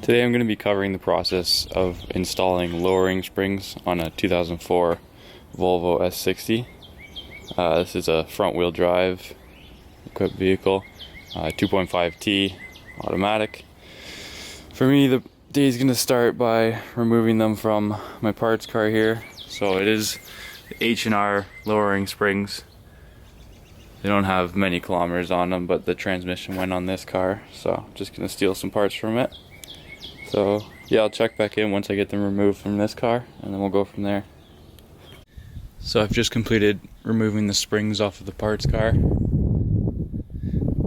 Today I'm going to be covering the process of installing lowering springs on a 2004 Volvo S60. This is a front wheel drive equipped vehicle, 2.5T automatic. For me, the day is going to start by removing them from my parts car here. So it is H&R lowering springs. They don't have many kilometers on them, but the transmission went on this car, so I'm just going to steal some parts from it. So yeah, I'll check back in once I get them removed from this car, and then we'll go from there. So I've just completed removing the springs off of the parts car,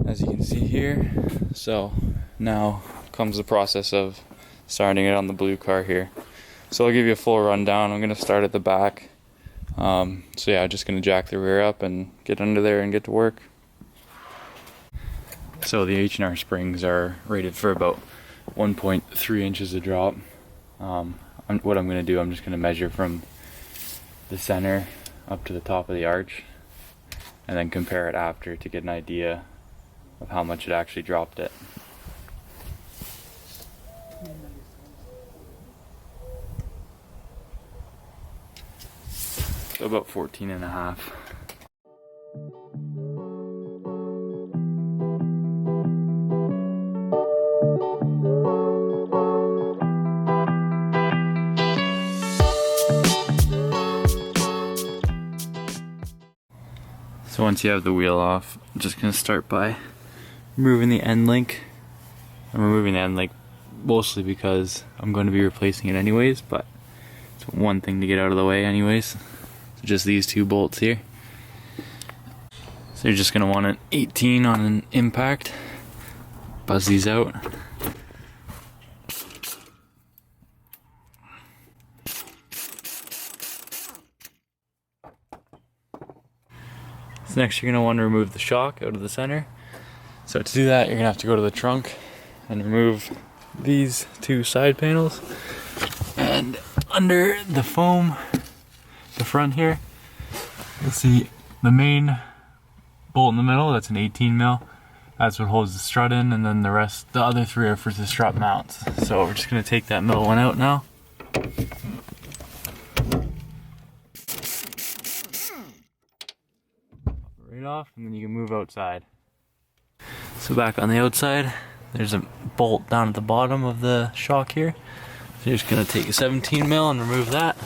as you can see here. So now comes the process of starting it on the blue car here. So I'll give you a full rundown. I'm going to start at the back. So yeah, I'm just going to jack the rear up and get under there and get to work. So the H&R springs are rated for about 1.3 inches of drop. What I'm going to do, I'm just going to measure from the center up to the top of the arch and then compare it after to get an idea of how much it actually dropped it. So about 14.5. So once you have the wheel off, I'm just going to start by removing the end link. I'm removing the end link mostly because I'm going to be replacing it anyways, but it's one thing to get out of the way anyways. So just these two bolts here. So you're just going to want an 18 on an impact. Buzz these out. So next you're going to want to remove the shock out of the center. So to do that, you're going to have to go to the trunk and remove these two side panels. And under the foam, the front here, you'll see the main bolt in the middle. That's an 18 mil. That's what holds the strut in, and then the other three are for the strut mounts. So we're just going to take that middle one out now. Right off, and then you can move outside. So back on the outside, there's a bolt down at the bottom of the shock here. So you're just going to take a 17 mil and remove that.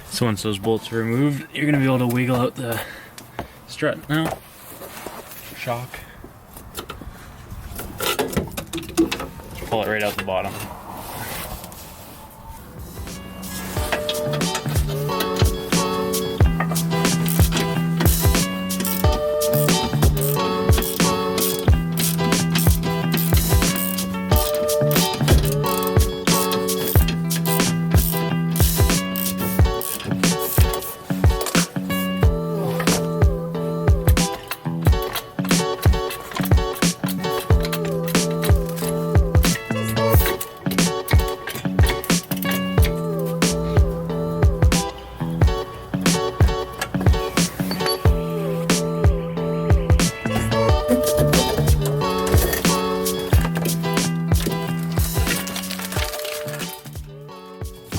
So once those bolts are removed, you're going to be able to wiggle out the strut now. Shock. Pull it right out the bottom.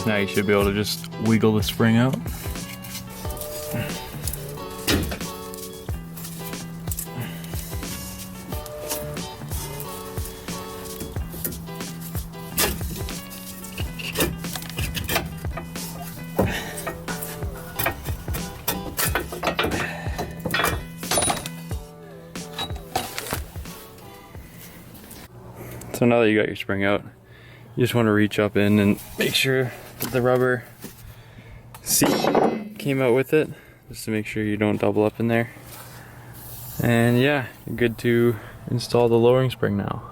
Now you should be able to just wiggle the spring out. So now that you got your spring out, you just want to reach up in and make sure that the rubber seat came out with it, just to make sure you don't double up in there. And yeah, you're good to install the lowering spring now.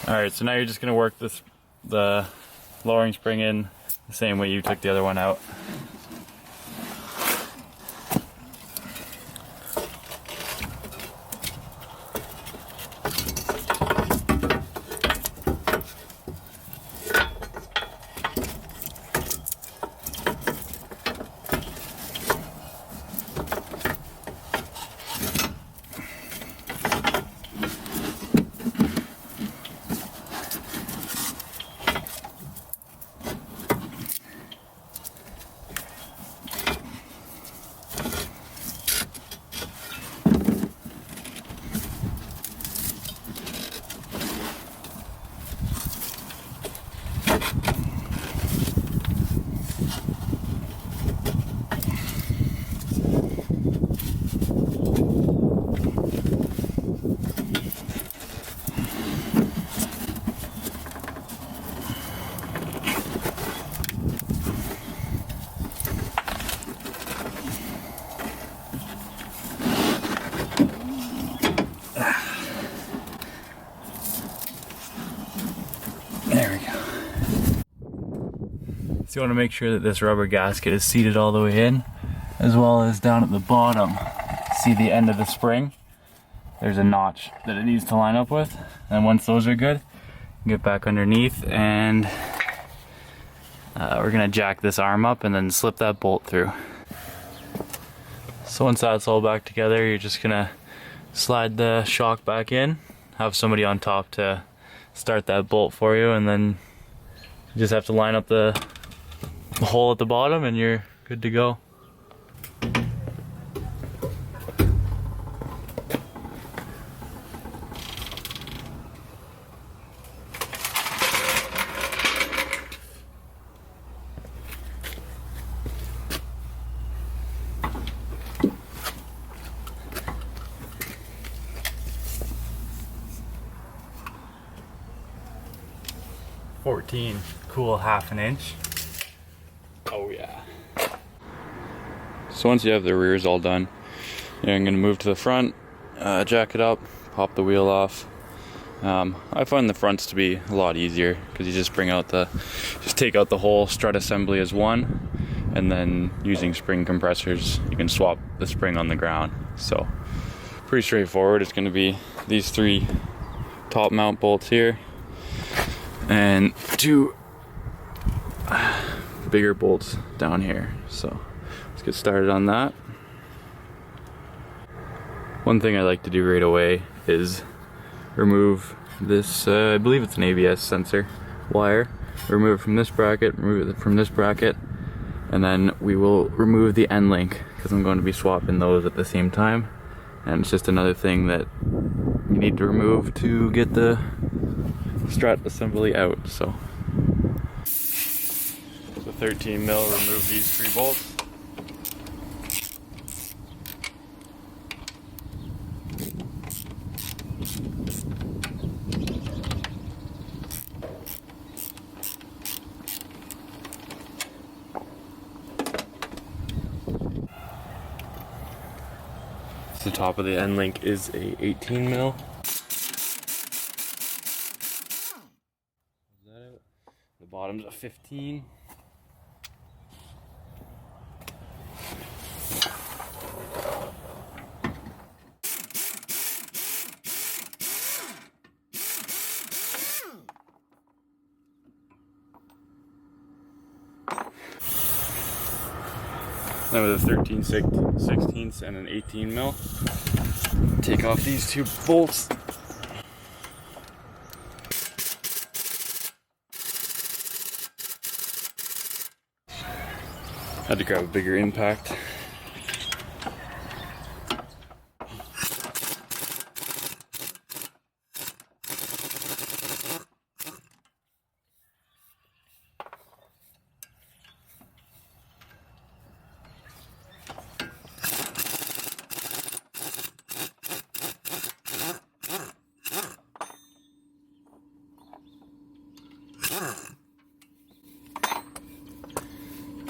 Alright, so now you're just going to work the lowering spring in the same way you took the other one out. So you want to make sure that this rubber gasket is seated all the way in, as well as down at the bottom. See the end of the spring? There's a notch that it needs to line up with. And once those are good, get back underneath and we're gonna jack this arm up and then slip that bolt through. So once that's all back together, you're just gonna slide the shock back in, have somebody on top to start that bolt for you, and then you just have to line up the hole at the bottom and you're good to go. Cool, half an inch. Oh yeah. So once you have the rears all done, I'm gonna move to the front, jack it up, pop the wheel off. I find the fronts to be a lot easier because you just take out the whole strut assembly as one, and then using spring compressors, you can swap the spring on the ground. So pretty straightforward. It's gonna be these 3 top mount bolts here, and 2 bigger bolts down here. So let's get started on that. One thing I like to do right away is remove this, I believe it's an ABS sensor wire. Remove it from this bracket, remove it from this bracket, and then we will remove the end link because I'm going to be swapping those at the same time. And it's just another thing that you need to remove to get the strut assembly out. So 13 mil, remove these 3 bolts. The top of the end link is a 18 mil. Is that it? The bottom's a 15. Then with a 13/16 and an 18 mil, take off these 2 bolts. Had to grab a bigger impact.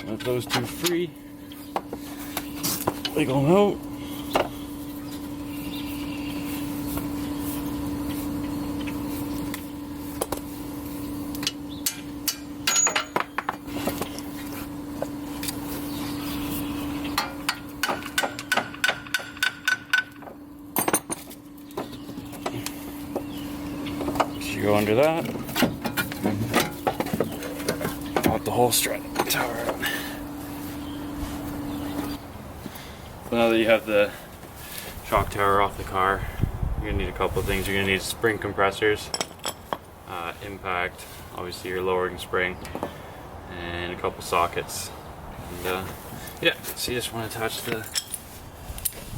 Let those 2 free. Wiggle them out. You go under that. Pop the whole strut tower out. So now that you have the shock tower off the car, you're gonna need a couple of things. You're gonna need spring compressors, impact, obviously your lowering spring, and a couple sockets. And yeah, so you just want to attach the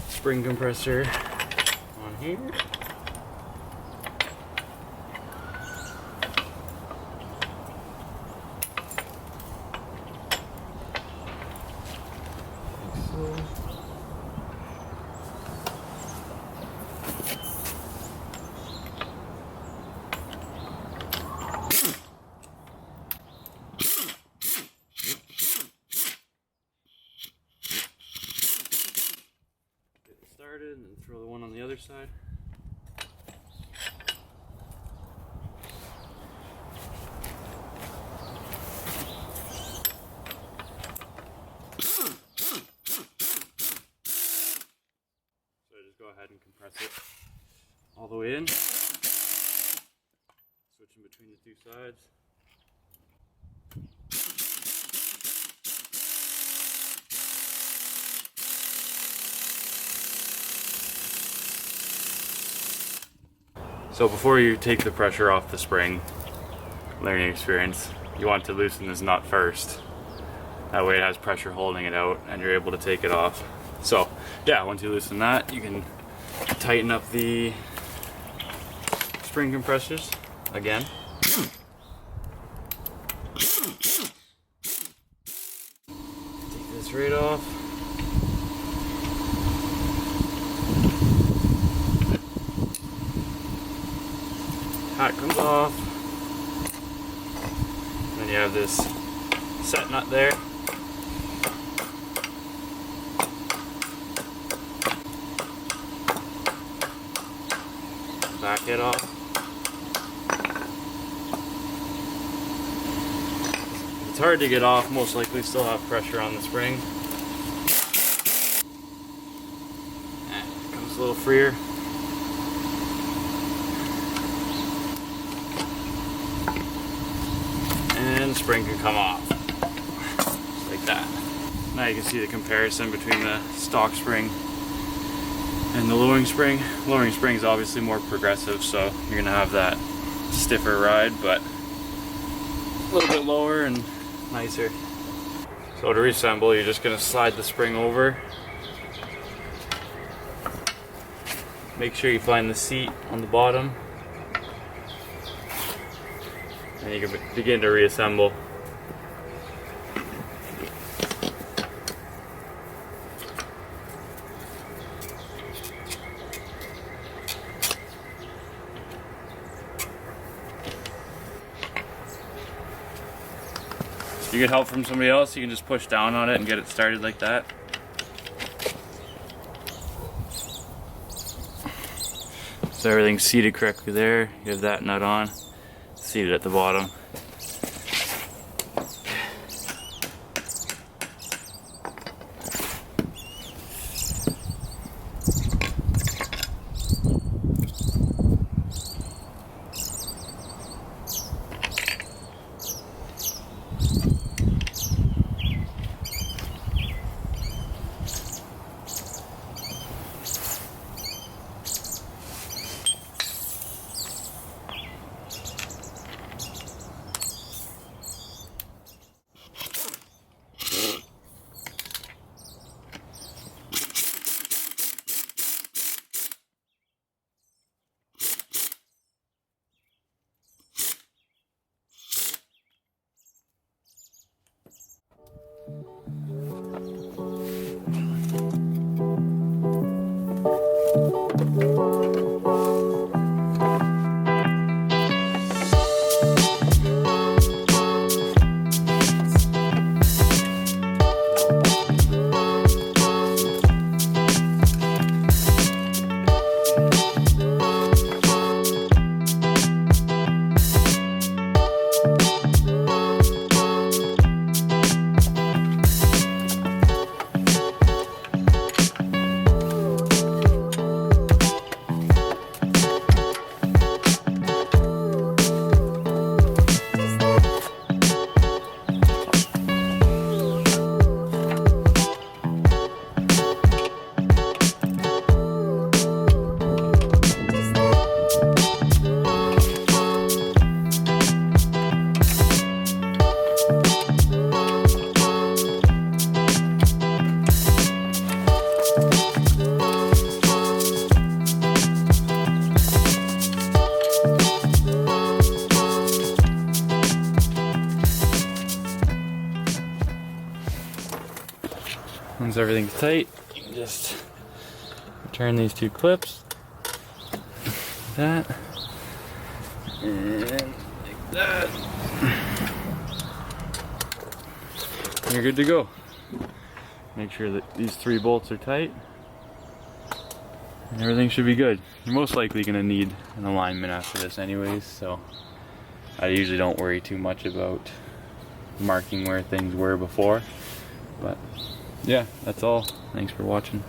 spring compressor on here. And then throw the one on the other side. all the way in. Switching between the two sides. So before you take the pressure off the spring, learning experience, you want to loosen this nut first. That way it has pressure holding it out and you're able to take it off. So yeah, once you loosen that, you can tighten up the spring compressors again. Take this right off. Hat comes off. Then you have this set nut there. Back it off. It's hard to get off, most likely still have pressure on the spring. And it comes a little freer. And the spring can come off. Just like that. Now you can see the comparison between the stock spring and the lowering spring. Lowering spring is obviously more progressive, so you're gonna have that stiffer ride, but a little bit lower and nicer. So to reassemble, you're just gonna slide the spring over. Make sure you find the seat on the bottom. And you can begin to reassemble. If you get help from somebody else, you can just push down on it and get it started like that. So everything's seated correctly there. You have that nut on, seated at the bottom. Once everything's tight, you can just turn these two clips like that and like that. And you're good to go. Make sure that these 3 bolts are tight and everything should be good. You're most likely going to need an alignment after this anyways, so I usually don't worry too much about marking where things were before. But yeah, that's all. Thanks for watching.